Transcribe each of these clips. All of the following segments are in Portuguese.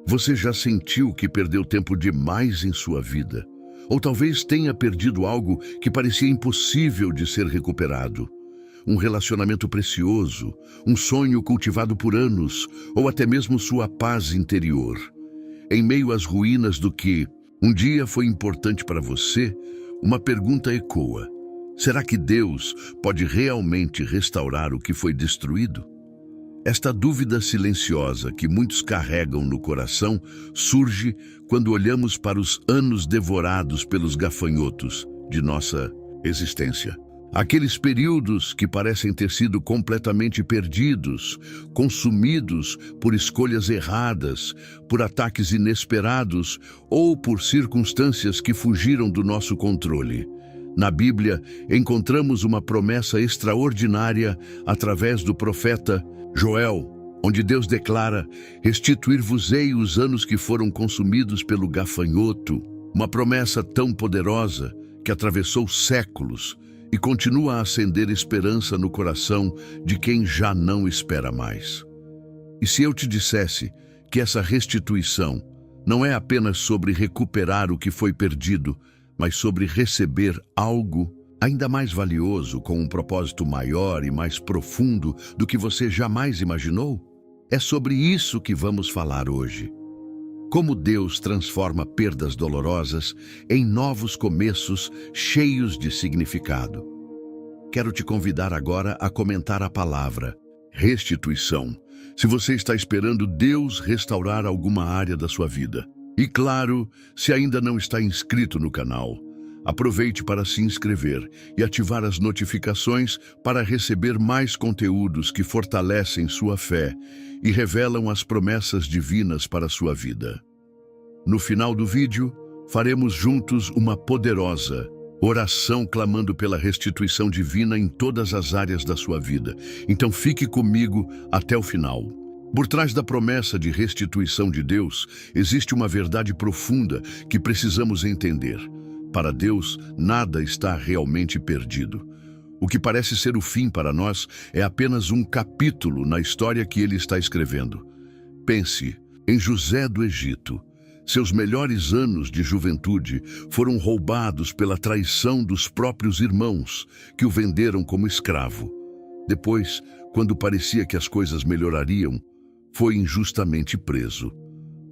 Você já sentiu que perdeu tempo demais em sua vida? Ou talvez tenha perdido algo que parecia impossível de ser recuperado? Um relacionamento precioso, um sonho cultivado por anos, ou até mesmo sua paz interior. Em meio às ruínas do que um dia foi importante para você, uma pergunta ecoa: será que Deus pode realmente restaurar o que foi destruído? Esta dúvida silenciosa que muitos carregam no coração surge quando olhamos para os anos devorados pelos gafanhotos de nossa existência. Aqueles períodos que parecem ter sido completamente perdidos, consumidos por escolhas erradas, por ataques inesperados ou por circunstâncias que fugiram do nosso controle. Na Bíblia, encontramos uma promessa extraordinária através do profeta Joel, onde Deus declara: restituir-vos-ei os anos que foram consumidos pelo gafanhoto. Uma promessa tão poderosa que atravessou séculos e continua a acender esperança no coração de quem já não espera mais. E se eu te dissesse que essa restituição não é apenas sobre recuperar o que foi perdido, mas sobre receber algo ainda mais valioso, com um propósito maior e mais profundo do que você jamais imaginou? É sobre isso que vamos falar hoje. Como Deus transforma perdas dolorosas em novos começos cheios de significado. Quero te convidar agora a comentar a palavra restituição, se você está esperando Deus restaurar alguma área da sua vida. E claro, se ainda não está inscrito no canal, aproveite para se inscrever e ativar as notificações para receber mais conteúdos que fortalecem sua fé e revelam as promessas divinas para a sua vida. No final do vídeo, faremos juntos uma poderosa oração clamando pela restituição divina em todas as áreas da sua vida. Então fique comigo até o final. Por trás da promessa de restituição de Deus, existe uma verdade profunda que precisamos entender. Para Deus, nada está realmente perdido. O que parece ser o fim para nós é apenas um capítulo na história que Ele está escrevendo. Pense em José do Egito. Seus melhores anos de juventude foram roubados pela traição dos próprios irmãos, que o venderam como escravo. Depois, quando parecia que as coisas melhorariam, foi injustamente preso.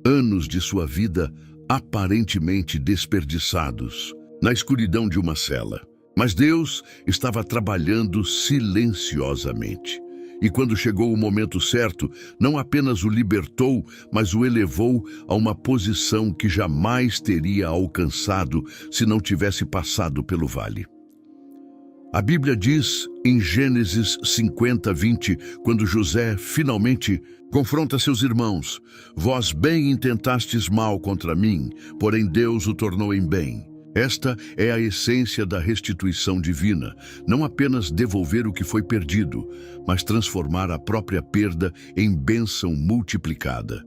Anos de sua vida aparentemente desperdiçados, na escuridão de uma cela. Mas Deus estava trabalhando silenciosamente. E quando chegou o momento certo, não apenas o libertou, mas o elevou a uma posição que jamais teria alcançado se não tivesse passado pelo vale. A Bíblia diz em Gênesis 50:20, quando José finalmente confronta seus irmãos: vós bem intentastes mal contra mim, porém Deus o tornou em bem. Esta é a essência da restituição divina, não apenas devolver o que foi perdido, mas transformar a própria perda em bênção multiplicada.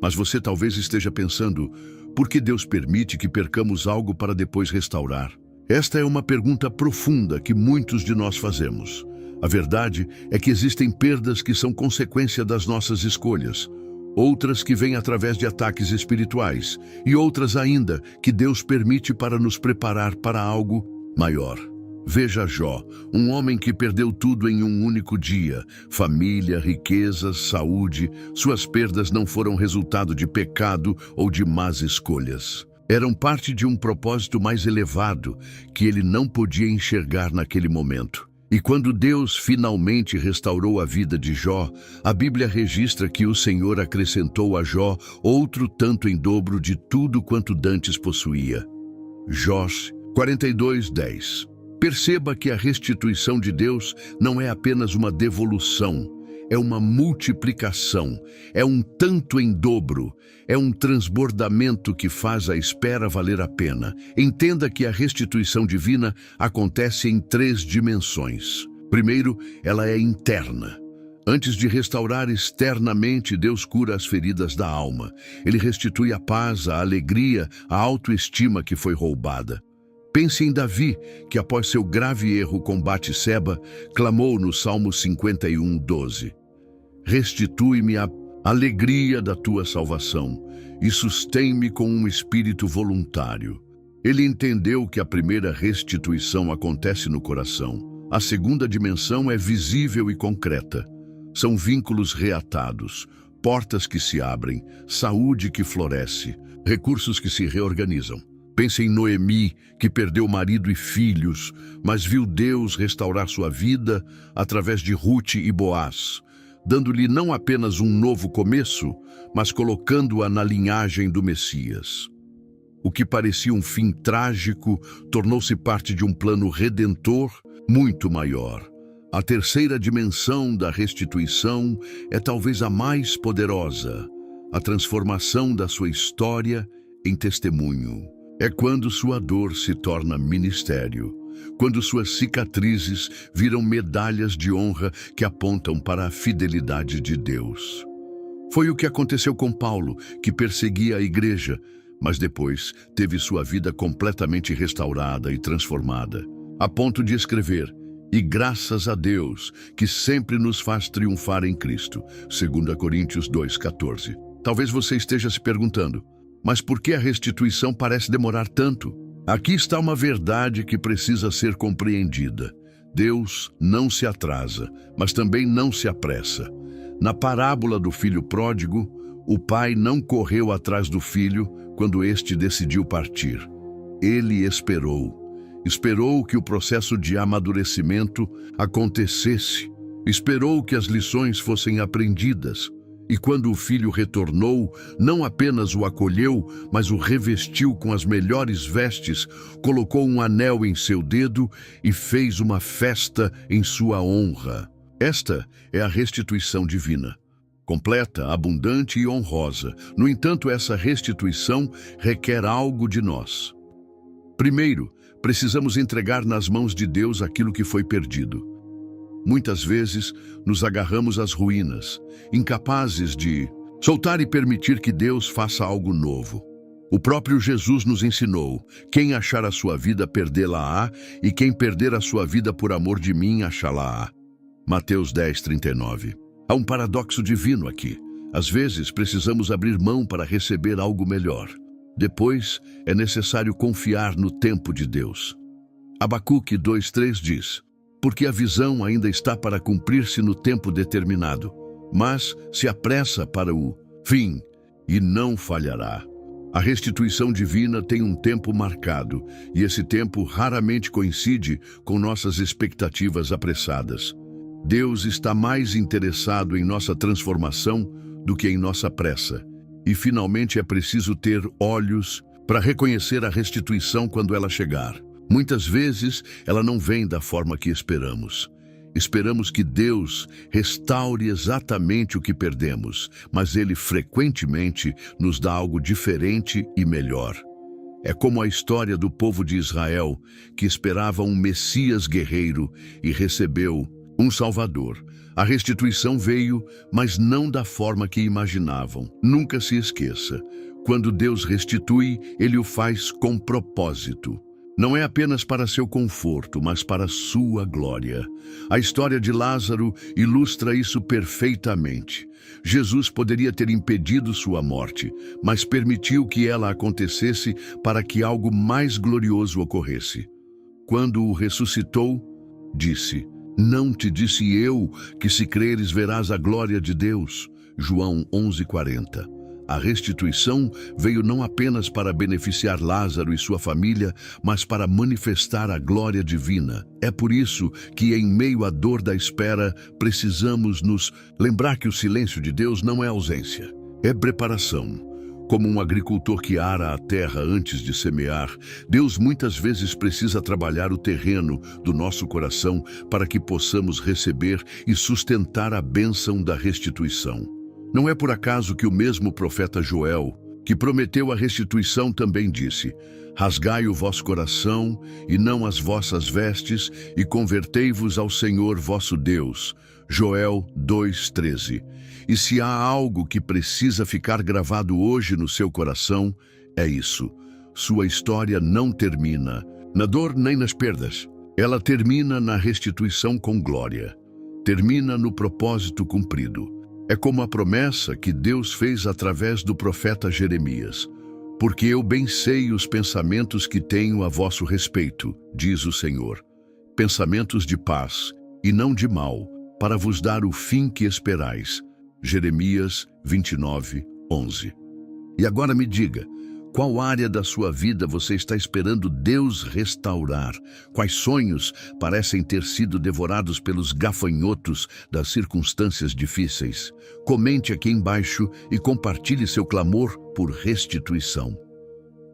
Mas você talvez esteja pensando: por que Deus permite que percamos algo para depois restaurar? Esta é uma pergunta profunda que muitos de nós fazemos. A verdade é que existem perdas que são consequência das nossas escolhas, outras que vêm através de ataques espirituais, e outras ainda que Deus permite para nos preparar para algo maior. Veja Jó, um homem que perdeu tudo em um único dia: família, riquezas, saúde. Suas perdas não foram resultado de pecado ou de más escolhas. Eram parte de um propósito mais elevado que ele não podia enxergar naquele momento. E quando Deus finalmente restaurou a vida de Jó, a Bíblia registra que o Senhor acrescentou a Jó outro tanto em dobro de tudo quanto dantes possuía. Jó 42:10. Perceba que a restituição de Deus não é apenas uma devolução, é uma multiplicação, é um tanto em dobro, é um transbordamento que faz a espera valer a pena. Entenda que a restituição divina acontece em 3 dimensões. Primeiro, ela é interna. Antes de restaurar externamente, Deus cura as feridas da alma. Ele restitui a paz, a alegria, a autoestima que foi roubada. Pense em Davi, que após seu grave erro com Batseba, clamou no Salmo 51:12. Restitui-me a alegria da tua salvação, e sustém-me com um espírito voluntário. Ele entendeu que a primeira restituição acontece no coração. A segunda dimensão é visível e concreta. São vínculos reatados, portas que se abrem, saúde que floresce, recursos que se reorganizam. Pense em Noemi, que perdeu marido e filhos, mas viu Deus restaurar sua vida através de Ruth e Boaz, dando-lhe não apenas um novo começo, mas colocando-a na linhagem do Messias. O que parecia um fim trágico tornou-se parte de um plano redentor muito maior. A terceira dimensão da restituição é talvez a mais poderosa, a transformação da sua história em testemunho. É quando sua dor se torna ministério, quando suas cicatrizes viram medalhas de honra que apontam para a fidelidade de Deus. Foi o que aconteceu com Paulo, que perseguia a igreja, mas depois teve sua vida completamente restaurada e transformada, a ponto de escrever: "E graças a Deus, que sempre nos faz triunfar em Cristo", 2 Coríntios 2,14. Talvez você esteja se perguntando, mas por que a restituição parece demorar tanto? Aqui está uma verdade que precisa ser compreendida. Deus não se atrasa, mas também não se apressa. Na parábola do filho pródigo, o pai não correu atrás do filho quando este decidiu partir. Ele esperou que o processo de amadurecimento acontecesse, esperou que as lições fossem aprendidas. E quando o filho retornou, não apenas o acolheu, mas o revestiu com as melhores vestes, colocou um anel em seu dedo e fez uma festa em sua honra. Esta é a restituição divina, completa, abundante e honrosa. No entanto, essa restituição requer algo de nós. Primeiro, precisamos entregar nas mãos de Deus aquilo que foi perdido. Muitas vezes, nos agarramos às ruínas, incapazes de soltar e permitir que Deus faça algo novo. O próprio Jesus nos ensinou: quem achar a sua vida, perdê-la-á, e quem perder a sua vida por amor de mim, achá-la-á. Mateus 10:39. Há um paradoxo divino aqui. Às vezes, precisamos abrir mão para receber algo melhor. Depois, é necessário confiar no tempo de Deus. Abacuque 2:3 diz: "Porque a visão ainda está para cumprir-se no tempo determinado, mas se apressa para o fim e não falhará." A restituição divina tem um tempo marcado, e esse tempo raramente coincide com nossas expectativas apressadas. Deus está mais interessado em nossa transformação do que em nossa pressa. E finalmente é preciso ter olhos para reconhecer a restituição quando ela chegar. Muitas vezes, ela não vem da forma que esperamos. Esperamos que Deus restaure exatamente o que perdemos, mas Ele frequentemente nos dá algo diferente e melhor. É como a história do povo de Israel, que esperava um Messias guerreiro e recebeu um Salvador. A restituição veio, mas não da forma que imaginavam. Nunca se esqueça, quando Deus restitui, Ele o faz com propósito. Não é apenas para seu conforto, mas para sua glória. A história de Lázaro ilustra isso perfeitamente. Jesus poderia ter impedido sua morte, mas permitiu que ela acontecesse para que algo mais glorioso ocorresse. Quando o ressuscitou, disse: "Não te disse eu que se creres verás a glória de Deus?" João 11:40. A restituição veio não apenas para beneficiar Lázaro e sua família, mas para manifestar a glória divina. É por isso que, em meio à dor da espera, precisamos nos lembrar que o silêncio de Deus não é ausência, é preparação. Como um agricultor que ara a terra antes de semear, Deus muitas vezes precisa trabalhar o terreno do nosso coração para que possamos receber e sustentar a bênção da restituição. Não é por acaso que o mesmo profeta Joel, que prometeu a restituição, também disse: "Rasgai o vosso coração e não as vossas vestes, e convertei-vos ao Senhor vosso Deus." Joel 2:13. E se há algo que precisa ficar gravado hoje no seu coração, é isso: sua história não termina na dor nem nas perdas. Ela termina na restituição com glória. Termina no propósito cumprido. É como a promessa que Deus fez através do profeta Jeremias. Porque eu bem sei os pensamentos que tenho a vosso respeito, diz o Senhor. Pensamentos de paz e não de mal, para vos dar o fim que esperais. Jeremias 29, 11. E agora me diga, qual área da sua vida você está esperando Deus restaurar? Quais sonhos parecem ter sido devorados pelos gafanhotos das circunstâncias difíceis? Comente aqui embaixo e compartilhe seu clamor por restituição.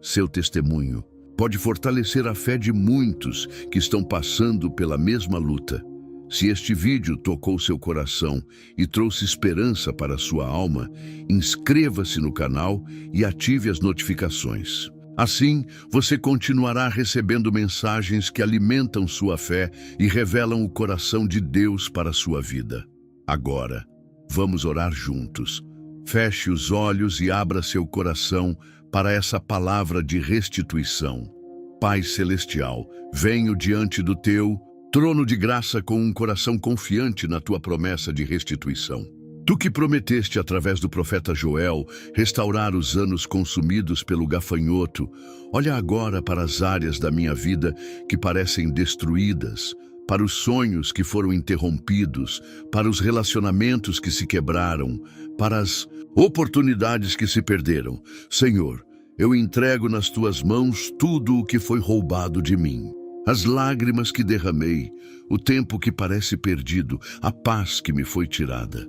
Seu testemunho pode fortalecer a fé de muitos que estão passando pela mesma luta. Se este vídeo tocou seu coração e trouxe esperança para a sua alma, inscreva-se no canal e ative as notificações. Assim, você continuará recebendo mensagens que alimentam sua fé e revelam o coração de Deus para a sua vida. Agora, vamos orar juntos. Feche os olhos e abra seu coração para essa palavra de restituição. Pai Celestial, venho diante do teu trono de graça com um coração confiante na tua promessa de restituição. Tu que prometeste através do profeta Joel restaurar os anos consumidos pelo gafanhoto, olha agora para as áreas da minha vida que parecem destruídas, para os sonhos que foram interrompidos, para os relacionamentos que se quebraram, para as oportunidades que se perderam. Senhor, eu entrego nas tuas mãos tudo o que foi roubado de mim. As lágrimas que derramei, o tempo que parece perdido, a paz que me foi tirada.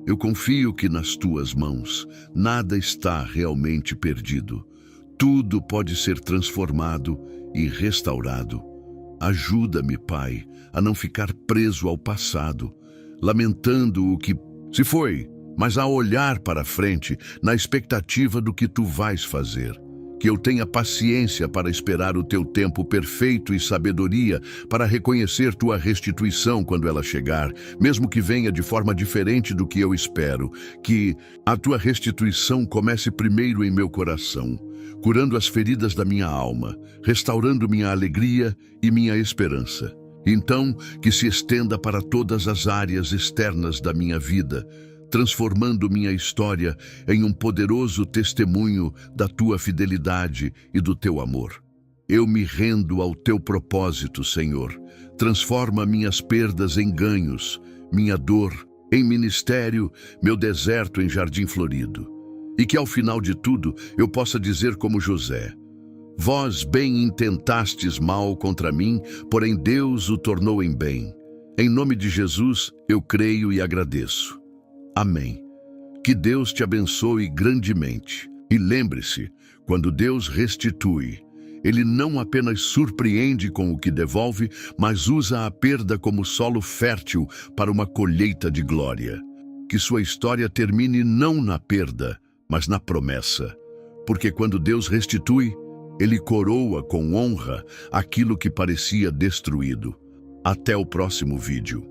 Eu confio que nas tuas mãos nada está realmente perdido. Tudo pode ser transformado e restaurado. Ajuda-me, Pai, a não ficar preso ao passado, lamentando o que se foi, mas a olhar para frente na expectativa do que tu vais fazer. Que eu tenha paciência para esperar o teu tempo perfeito e sabedoria para reconhecer tua restituição quando ela chegar, mesmo que venha de forma diferente do que eu espero. Que a tua restituição comece primeiro em meu coração, curando as feridas da minha alma, restaurando minha alegria e minha esperança. Então, que se estenda para todas as áreas externas da minha vida, transformando minha história em um poderoso testemunho da tua fidelidade e do teu amor. Eu me rendo ao teu propósito, Senhor. Transforma minhas perdas em ganhos, minha dor em ministério, meu deserto em jardim florido. E que ao final de tudo eu possa dizer como José: vós bem intentastes mal contra mim, porém Deus o tornou em bem. Em nome de Jesus, eu creio e agradeço. Amém. Que Deus te abençoe grandemente. E lembre-se, quando Deus restitui, Ele não apenas surpreende com o que devolve, mas usa a perda como solo fértil para uma colheita de glória. Que sua história termine não na perda, mas na promessa. Porque quando Deus restitui, Ele coroa com honra aquilo que parecia destruído. Até o próximo vídeo.